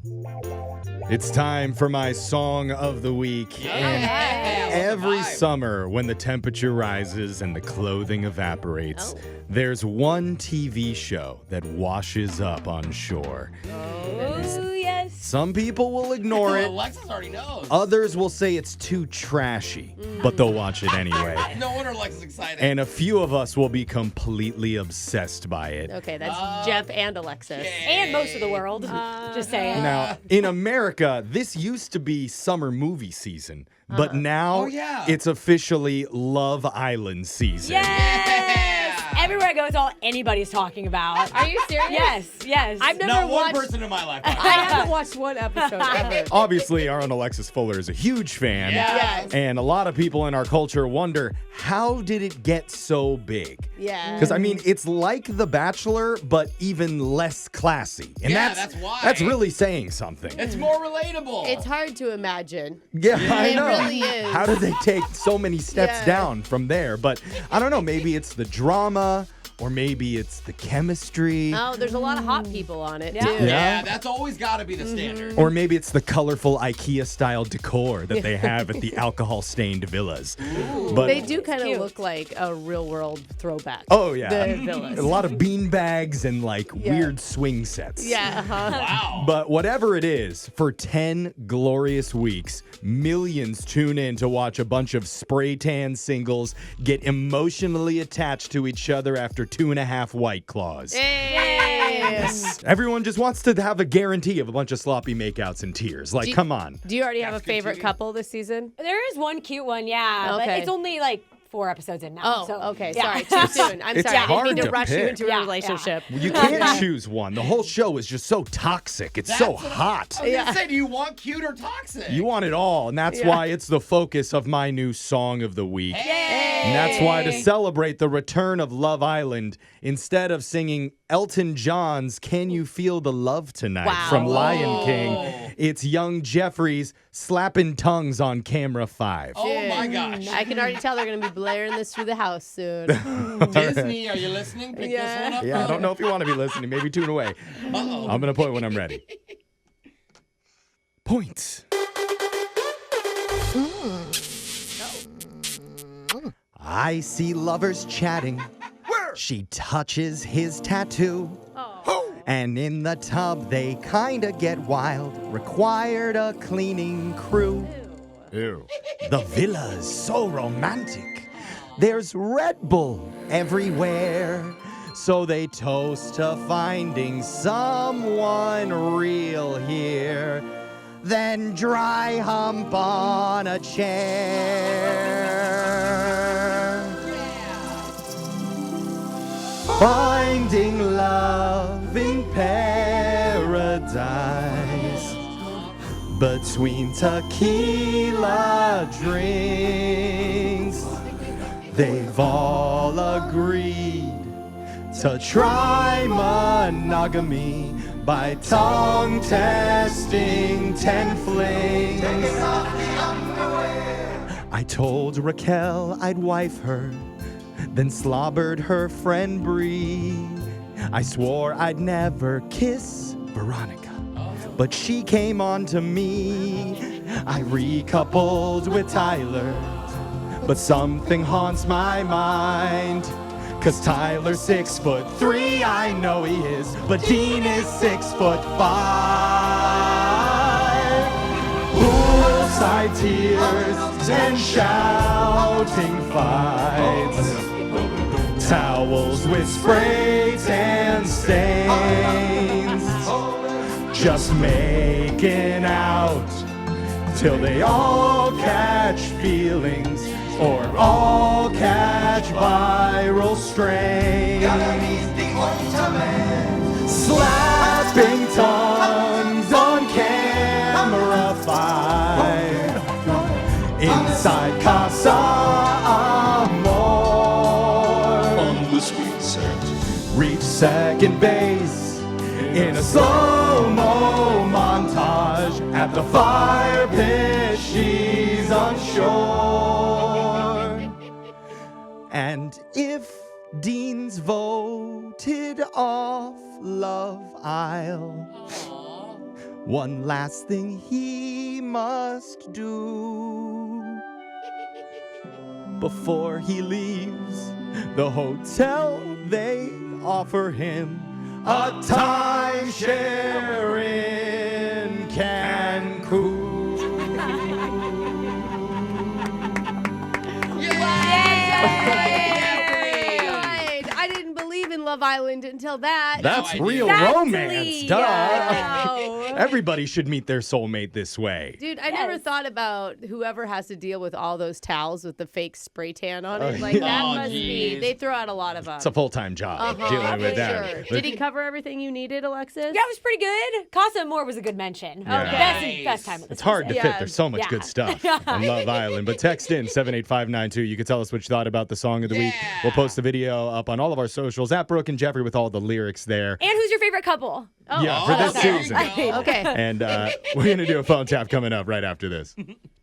It's time for my song of the week. And every summer, when the temperature rises and the clothing evaporates, there's one TV show that washes up on shore. Oh, yes. Some people will ignore it. Alexis already knows. Others will say it's too trashy, but they'll watch it anyway. No wonder Alexis is excited. And a few of us will be completely obsessed by it. Okay, that's Jeff and Alexis. And most of the world. Just saying. Now, in America, this used to be summer movie season, but now it's officially Love Island season. Yes! Everywhere I go, it's all anybody's talking about. Are you serious? Yes. I've never Not watched. one person in my life. I haven't watched one episode ever. Obviously, our own Alexis Fuller is a huge fan. Yes. And a lot of people in our culture wonder, how did it get so big? Yeah. Because, I mean, it's like The Bachelor, but even less classy. And that's why. That's really saying something. It's more relatable. It's hard to imagine. Yeah, I It know. really is. How did they take so many steps down from there? But I don't know. Maybe it's the drama, or maybe it's the chemistry. Oh, there's a lot of hot people on it, Yeah. too. Yeah, that's always got to be the standard. Or maybe it's the colorful IKEA-style decor that they have at the alcohol-stained villas. But They do kind of Cute. look like a real-world throwback. oh yeah, The villas. a lot of bean bags and like weird swing sets. Yeah, uh-huh. Wow. But whatever it is, for 10 glorious weeks, millions tune in to watch a bunch of spray tan singles get emotionally attached to each other after 2.5 White Claws. Yes. Everyone just wants to have a guarantee of a bunch of sloppy makeouts and tears. Like, come on. Do you already have a That's good favorite TV. couple this season? There is one cute one, yeah. But Okay. it's only like 4 episodes in now. Oh, so, okay. yeah. Sorry, too soon. I'm it's sorry. I didn't mean hard to to rush you pick. into a Yeah, relationship. You can't choose one. The whole show is just so toxic. It's so That's what hot. I was going to say, do you want cute or toxic? You want it all, and that's why it's the focus of my new song of the week. And that's why, to celebrate the return of Love Island, instead of singing Elton John's Can You Feel the Love Tonight Wow. from Lion King, it's young Jeffrey's Slappin' Tongues on Camera 5. Oh my gosh. I can already tell they're going to be blaring this through the house soon. Disney, are you listening? Pick this one up. Yeah, I don't know if you want to be listening. Maybe tune away. Uh-oh. I'm going to point when I'm ready. Points. I see lovers chatting. She touches his tattoo. And in the tub they kinda get wild. Required a cleaning crew. Ew. Oh. The villa's so romantic. There's Red Bull everywhere. So they toast to finding someone real here. Then Dry-Hump on a chair. Finding love in paradise between tequila drinks. They've all agreed to try Monogomy by tongue testing 10 flings. I told Raquel I'd wife her, then slobbered her friend Bree. I swore I'd never kiss Veronica, but she came on to me. I recoupled with Tyler, but something haunts my mind. 'Cause Tyler's 6'3", I know he is, but Dean is 6'5". Poolside tears and shouting fights. Towels with spray tan stains. Just making out till they all catch feelings or all catch viral strains. Slapping tongues on camera 5 inside Casa Amor. On the sweet scent. Reach second base in a slow-mo montage. At the fire pit, she's on shore. And if Dean's voted off Love Isle, one last thing he must do before he leaves the hotel. They offer him a timeshare in Cancun. I didn't believe in Love Island until that. That's No, I real Exactly. romance. Duh. Wow. Everybody should meet their soulmate this way. Dude, I never Yes. thought about whoever has to deal with all those towels with the fake spray tan on it. Like, that Oh, must be, geez. they throw out a lot of them. It's a full-time job dealing with that. Sure. But- Did he cover everything you needed, Alexis? That was pretty good. Casa Amor was a good mention. Yeah. Okay. Best time of the It's hard to Yeah. fit. There's so much Yeah. good stuff on Love Island. But text in 78592. You can tell us what you thought about the song of the week. Yeah. We'll post the video up on all of our socials at Brooke and Jeffrey with all the lyrics there. And who's your favorite couple? Oh, Yeah, for this there you season. go. Okay. And we're going to do a phone tap coming up right after this.